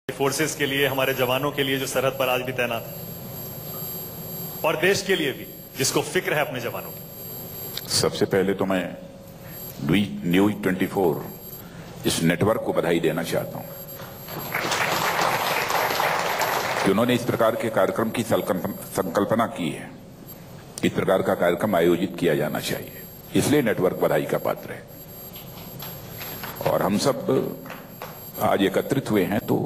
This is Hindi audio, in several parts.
फोर्सेस के लिए, हमारे जवानों के लिए जो सरहद पर आज भी तैनात है, और देश के लिए भी जिसको फिक्र है अपने जवानों की। सबसे पहले तो मैं न्यूज 24 इस नेटवर्क को बधाई देना चाहता हूं कि उन्होंने इस प्रकार के कार्यक्रम की संकल्पना की है। इस प्रकार का कार्यक्रम आयोजित किया जाना चाहिए, इसलिए नेटवर्क बधाई का पात्र है। और हम सब आज एकत्रित हुए हैं तो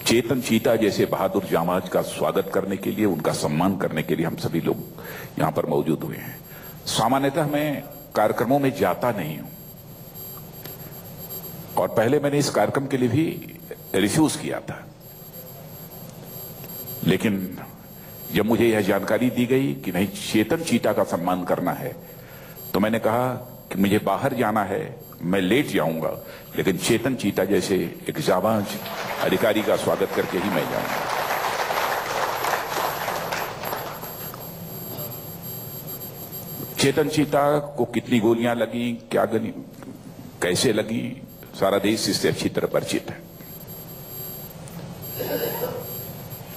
चेतन चीता जैसे बहादुर जांबाज का स्वागत करने के लिए, उनका सम्मान करने के लिए हम सभी लोग यहां पर मौजूद हुए हैं। सामान्यतः मैं कार्यक्रमों में जाता नहीं हूं और पहले मैंने इस कार्यक्रम के लिए भी रिफ्यूज किया था, लेकिन जब मुझे यह जानकारी दी गई कि नहीं, चेतन चीता का सम्मान करना है, तो मैंने कहा कि मुझे बाहर जाना है, मैं लेट जाऊंगा, लेकिन चेतन चीता जैसे एक जाबाज अधिकारी का स्वागत करके ही मैं जाऊंगा। चेतन चीता को कितनी गोलियां लगी, क्या गनी, कैसे लगी, सारा देश इससे अच्छी तरह परिचित है।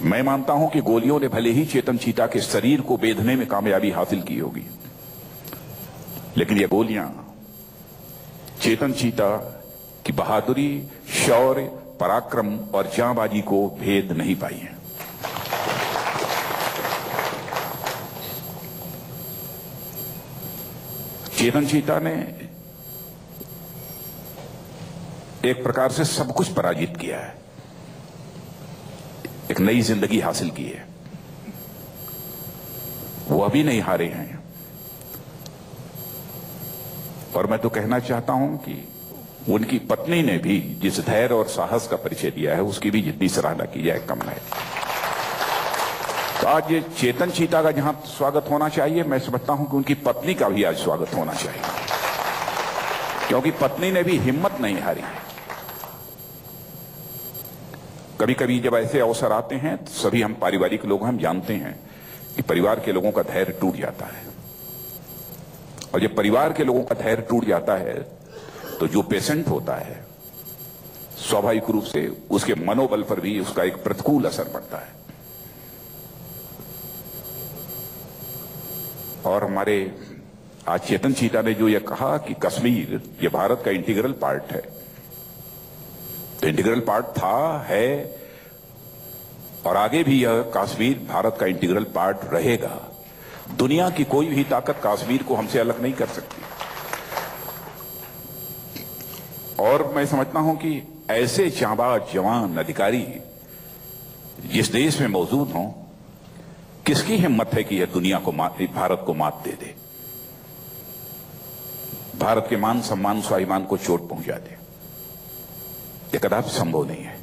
मैं मानता हूं कि गोलियों ने भले ही चेतन चीता के शरीर को बेधने में कामयाबी हासिल की होगी, लेकिन ये गोलियां चेतन चीता की बहादुरी, शौर्य, पराक्रम और जांबाजी को भेद नहीं पाई हैं। चेतन चीता ने एक प्रकार से सब कुछ पराजित किया है, एक नई जिंदगी हासिल की है। वो अभी नहीं हारे हैं। और मैं तो कहना चाहता हूं कि उनकी पत्नी ने भी जिस धैर्य और साहस का परिचय दिया है, उसकी भी जितनी सराहना की जाए कम है। तो आज ये चेतन चीता का जहां स्वागत होना चाहिए, मैं समझता हूं कि उनकी पत्नी का भी आज स्वागत होना चाहिए, क्योंकि पत्नी ने भी हिम्मत नहीं हारी है। कभी कभी जब ऐसे अवसर आते हैं तो सभी हम पारिवारिक लोग हम जानते हैं कि परिवार के लोगों का धैर्य टूट जाता है, और जब परिवार के लोगों का धैर्य टूट जाता है तो जो पेशेंट होता है स्वाभाविक रूप से उसके मनोबल पर भी उसका एक प्रतिकूल असर पड़ता है। और हमारे आज चेतन चीता ने जो ये कहा कि कश्मीर ये भारत का इंटीग्रल पार्ट है, तो इंटीग्रल पार्ट था, है और आगे भी यह कश्मीर भारत का इंटीग्रल पार्ट रहेगा। दुनिया की कोई भी ताकत कश्मीर को हमसे अलग नहीं कर सकती। और मैं समझता हूं कि ऐसे जांबाज जवान अधिकारी जिस देश में मौजूद हों, किसकी हिम्मत है कि यह दुनिया को भारत को मात दे दे, भारत के मान सम्मान स्वाभिमान को चोट पहुंचा दे। यह कदापि संभव नहीं है।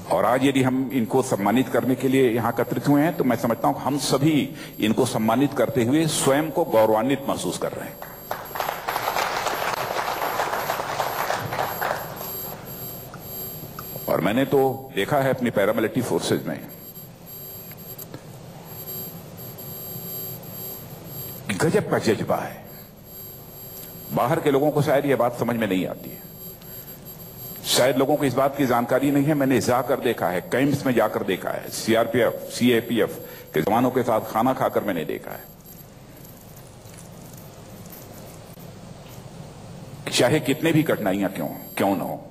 और आज यदि हम इनको सम्मानित करने के लिए यहां एकत्रित हुए हैं, तो मैं समझता हूं कि हम सभी इनको सम्मानित करते हुए स्वयं को गौरवान्वित महसूस कर रहे हैं। और मैंने तो देखा है अपनी पैरामिलिट्री फोर्सेज में गजब का जज्बा है। बाहर के लोगों को शायद यह बात समझ में नहीं आती है, शायद लोगों को इस बात की जानकारी नहीं है। मैंने जाकर देखा है, कैंप्स में जाकर देखा है, सीआरपीएफ सीएपीएफ के जवानों के साथ खाना खाकर मैंने देखा है। चाहे कितने भी कठिनाइयां क्यों न हो,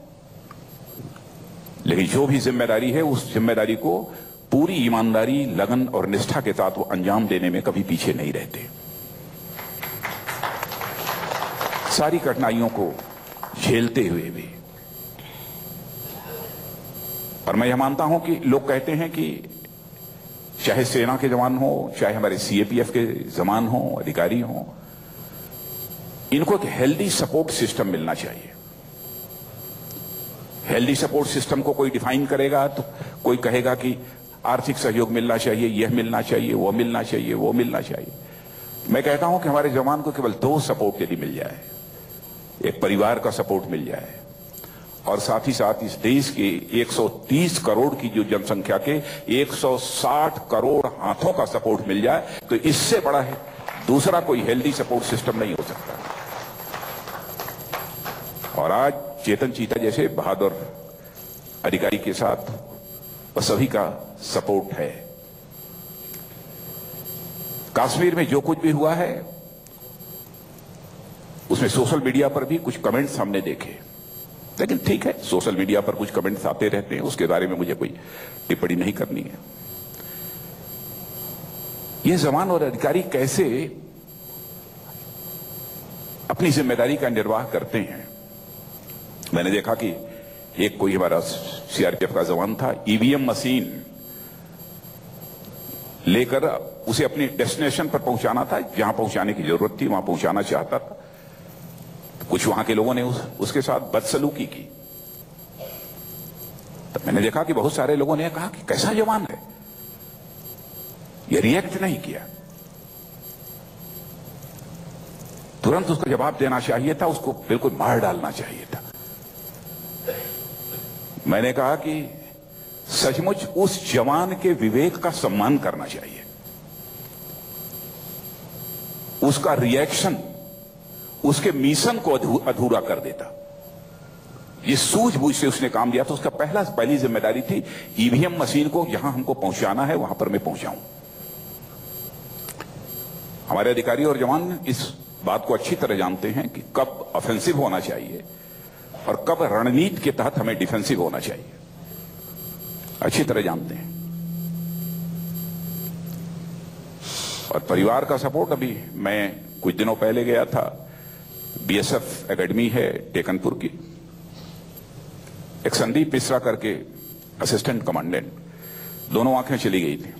लेकिन जो भी जिम्मेदारी है, उस जिम्मेदारी को पूरी ईमानदारी, लगन और निष्ठा के साथ वो अंजाम देने में कभी पीछे नहीं रहते। सारी कठिनाइयों को झेलते हुए भी। और मैं यह मानता हूं कि लोग कहते हैं कि चाहे सेना के जवान हो, चाहे हमारे सीएपीएफ के जवान हो, अधिकारी हो, इनको एक हेल्दी सपोर्ट सिस्टम मिलना चाहिए। हेल्दी सपोर्ट सिस्टम को कोई डिफाइन करेगा तो कोई कहेगा कि आर्थिक सहयोग मिलना चाहिए, यह मिलना चाहिए, वो मिलना चाहिए, वो मिलना चाहिए। मैं कहता हूं कि हमारे जवान को केवल दो सपोर्ट यदि मिल जाए, एक परिवार का सपोर्ट मिल जाए, और साथ ही साथ इस देश के 130 करोड़ की जो जनसंख्या के 160 करोड़ हाथों का सपोर्ट मिल जाए, तो इससे बड़ा है दूसरा कोई हेल्दी सपोर्ट सिस्टम नहीं हो सकता। और आज चेतन चीता जैसे बहादुर अधिकारी के साथ वह सभी का सपोर्ट है। कश्मीर में जो कुछ भी हुआ है उसमें सोशल मीडिया पर भी कुछ कमेंट्स हमने देखे, लेकिन ठीक है, सोशल मीडिया पर कुछ कमेंट्स आते रहते हैं, उसके बारे में मुझे कोई टिप्पणी नहीं करनी है। ये जवान और अधिकारी कैसे अपनी जिम्मेदारी का निर्वाह करते हैं। मैंने देखा कि एक कोई हमारा सीआरपीएफ का जवान था, ईवीएम मशीन लेकर उसे अपनी डेस्टिनेशन पर पहुंचाना था, जहां पहुंचाने की जरूरत थी वहां पहुंचाना चाहता था। कुछ वहां के लोगों ने उसके साथ बदसलूकी की। तब मैंने देखा कि बहुत सारे लोगों ने कहा कि कैसा जवान है, ये रिएक्ट नहीं किया। तुरंत उसका जवाब देना चाहिए था, उसको बिल्कुल मार डालना चाहिए था। मैंने कहा कि सचमुच उस जवान के विवेक का सम्मान करना चाहिए। उसका रिएक्शन उसके मिशन को अधूरा कर देता। ये सूझबूझ से उसने काम लिया, तो उसका पहली जिम्मेदारी थी ईवीएम मशीन को जहां हमको पहुंचाना है वहां पर मैं पहुंचाऊं। हमारे अधिकारी और जवान इस बात को अच्छी तरह जानते हैं कि कब ऑफेंसिव होना चाहिए और कब रणनीति के तहत हमें डिफेंसिव होना चाहिए, अच्छी तरह जानते हैं। और परिवार का सपोर्ट, अभी मैं कुछ दिनों पहले गया था, बीएसएफ एकेडमी है टेकनपुर की, एक संदीप मिश्रा करके असिस्टेंट कमांडेंट, दोनों आंखें चली गई थी।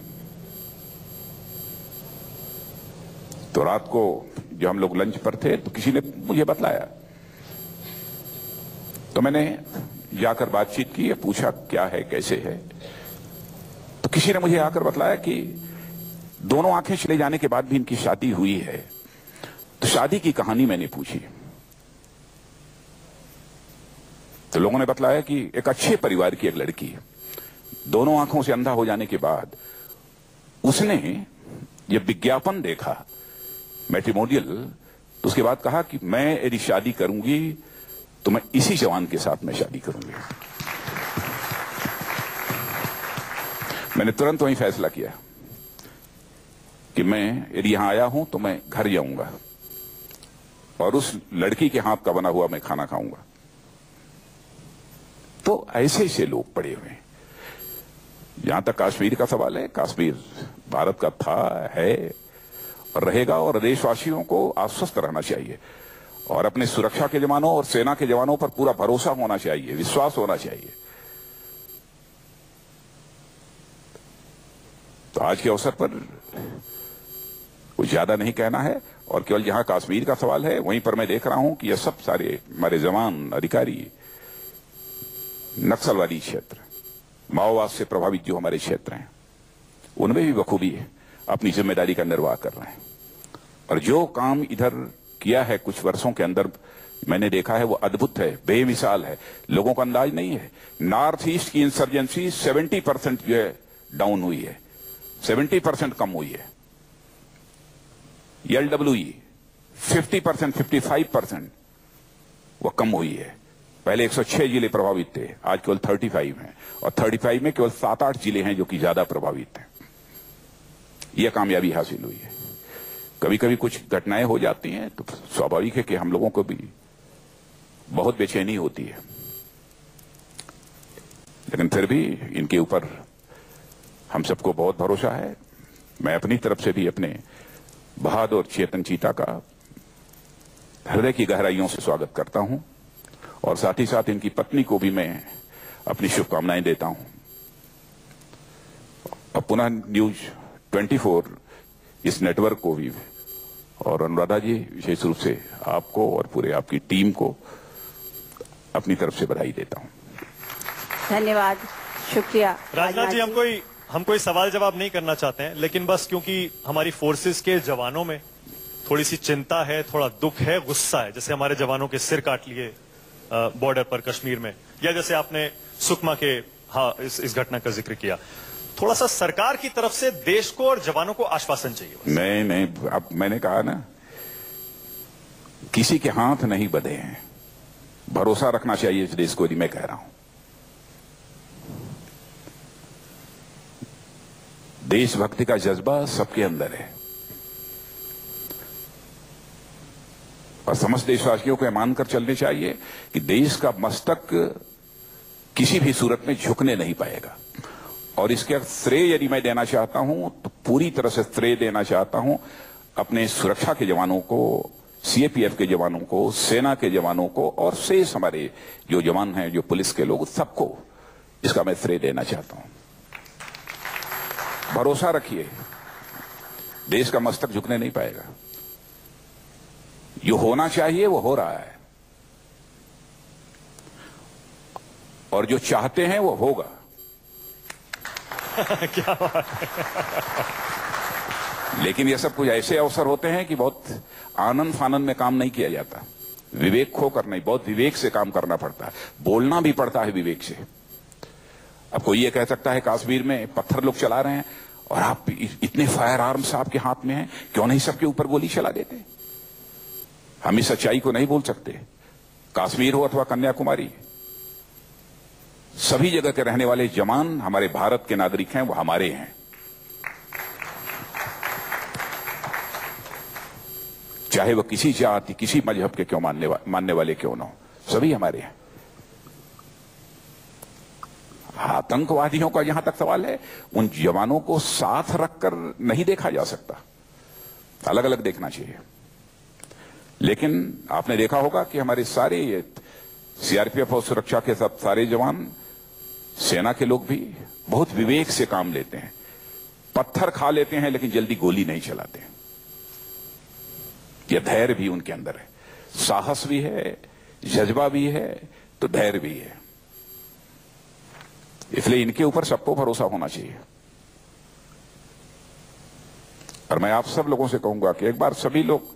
तो रात को जो हम लोग लंच पर थे तो किसी ने मुझे बतलाया, तो मैंने जाकर बातचीत की, पूछा क्या है कैसे है। तो किसी ने मुझे आकर बतलाया कि दोनों आंखें चले जाने के बाद भी इनकी शादी हुई है। तो शादी की कहानी मैंने पूछी तो लोगों ने बतलाया कि एक अच्छे परिवार की एक लड़की, दोनों आंखों से अंधा हो जाने के बाद उसने ये विज्ञापन देखा मैट्रिमोनियल, तो उसके बाद कहा कि मैं यदि शादी करूंगी तो मैं इसी जवान के साथ मैं शादी करूंगी। मैंने तुरंत वहीं फैसला किया कि मैं यदि यहां आया हूं तो मैं घर जाऊंगा और उस लड़की के हाथ का बना हुआ मैं खाना खाऊंगा। तो ऐसे ऐसे लोग पड़े हुए हैं। जहां तक कश्मीर का सवाल है, कश्मीर भारत का था, है और रहेगा, और देशवासियों को आश्वस्त रहना चाहिए और अपने सुरक्षा के जवानों और सेना के जवानों पर पूरा भरोसा होना चाहिए, विश्वास होना चाहिए। तो आज के अवसर पर कुछ ज्यादा नहीं कहना है, और केवल जहां कश्मीर का सवाल है वहीं पर मैं देख रहा हूं कि ये सब सारे हमारे जवान अधिकारी नक्सलवादी क्षेत्र, माओवाद से प्रभावित जो हमारे क्षेत्र हैं, उनमें भी बखूबी अपनी जिम्मेदारी का निर्वाह कर रहे हैं। और जो काम इधर किया है कुछ वर्षों के अंदर मैंने देखा है वो अद्भुत है, बेमिसाल है, लोगों को अंदाज नहीं है। नॉर्थ ईस्ट की इंसर्जेंसी 70% जो है डाउन हुई है, 70% कम हुई है। LWE 50%, 55% वो कम हुई है। पहले 106 जिले प्रभावित थे, आज केवल 35 हैं, और 35 में केवल 7-8 जिले हैं जो कि ज्यादा प्रभावित हैं। यह कामयाबी हासिल हुई है। कभी कभी कुछ घटनाएं हो जाती हैं तो स्वाभाविक है कि हम लोगों को भी बहुत बेचैनी होती है, लेकिन फिर भी इनके ऊपर हम सबको बहुत भरोसा है। मैं अपनी तरफ से भी अपने बहादुर चेतन चीता का हृदय की गहराइयों से स्वागत करता हूं, और साथ ही साथ इनकी पत्नी को भी मैं अपनी शुभकामनाएं देता हूं। और पुनः न्यूज 24 इस नेटवर्क को भी, और अनुराधा जी विशेष रूप से आपको और पूरे आपकी टीम को अपनी तरफ से बधाई देता हूं। धन्यवाद, शुक्रिया। राजनाथ जी, हम कोई सवाल जवाब नहीं करना चाहते हैं, लेकिन बस क्योंकि हमारी फोर्सेस के जवानों में थोड़ी सी चिंता है, थोड़ा दुख है, गुस्सा है, जैसे हमारे जवानों के सिर काट लिए बॉर्डर पर कश्मीर में, या जैसे आपने सुकमा के इस घटना का जिक्र किया, थोड़ा सा सरकार की तरफ से देश को और जवानों को आश्वासन चाहिए। नहीं, अब मैंने कहा ना, किसी के हाथ नहीं बंधे हैं, भरोसा रखना चाहिए इस देश को, यदि मैं कह रहा हूं। देशभक्ति का जज्बा सबके अंदर है और समस्त देशवासियों को मानकर चलने चाहिए कि देश का मस्तक किसी भी सूरत में झुकने नहीं पाएगा। और इसका श्रेय यदि मैं देना चाहता हूं तो पूरी तरह से श्रेय देना चाहता हूं अपने सुरक्षा के जवानों को, सीएपीएफ के जवानों को, सेना के जवानों को और शेष हमारे जो जवान हैं, जो पुलिस के लोग, सबको इसका मैं श्रेय देना चाहता हूं। भरोसा रखिए, देश का मस्तक झुकने नहीं पाएगा। जो होना चाहिए वो हो रहा है और जो चाहते हैं वो होगा। क्या बात है। लेकिन ये सब कुछ ऐसे अवसर होते हैं कि बहुत आनंद फानंद में काम नहीं किया जाता, विवेक खोकर नहीं, बहुत विवेक से काम करना पड़ता है, बोलना भी पड़ता है विवेक से। अब कोई ये कह सकता है कश्मीर में पत्थर लोग चला रहे हैं और आप इतने फायर आर्म्स आपके हाथ में हैं, क्यों नहीं सबके ऊपर गोली चला देते? हम इस सच्चाई को नहीं बोल सकते। कश्मीर हो अथवा कन्याकुमारी, सभी जगह के रहने वाले जवान हमारे भारत के नागरिक हैं, वो हमारे हैं। चाहे वो किसी जाति, किसी मजहब के क्यों मानने वाले क्यों ना हो, सभी हमारे हैं। आतंकवादियों का जहां तक सवाल है, उन जवानों को साथ रखकर नहीं देखा जा सकता, अलग अलग देखना चाहिए। लेकिन आपने देखा होगा कि हमारे सारे सीआरपीएफ और सुरक्षा के सब सारे जवान, सेना के लोग भी बहुत विवेक से काम लेते हैं। पत्थर खा लेते हैं लेकिन जल्दी गोली नहीं चलाते। यह धैर्य भी उनके अंदर है, साहस भी है, जज्बा भी है, तो धैर्य भी है। इसलिए इनके ऊपर सबको भरोसा होना चाहिए। और मैं आप सब लोगों से कहूंगा कि एक बार सभी लोग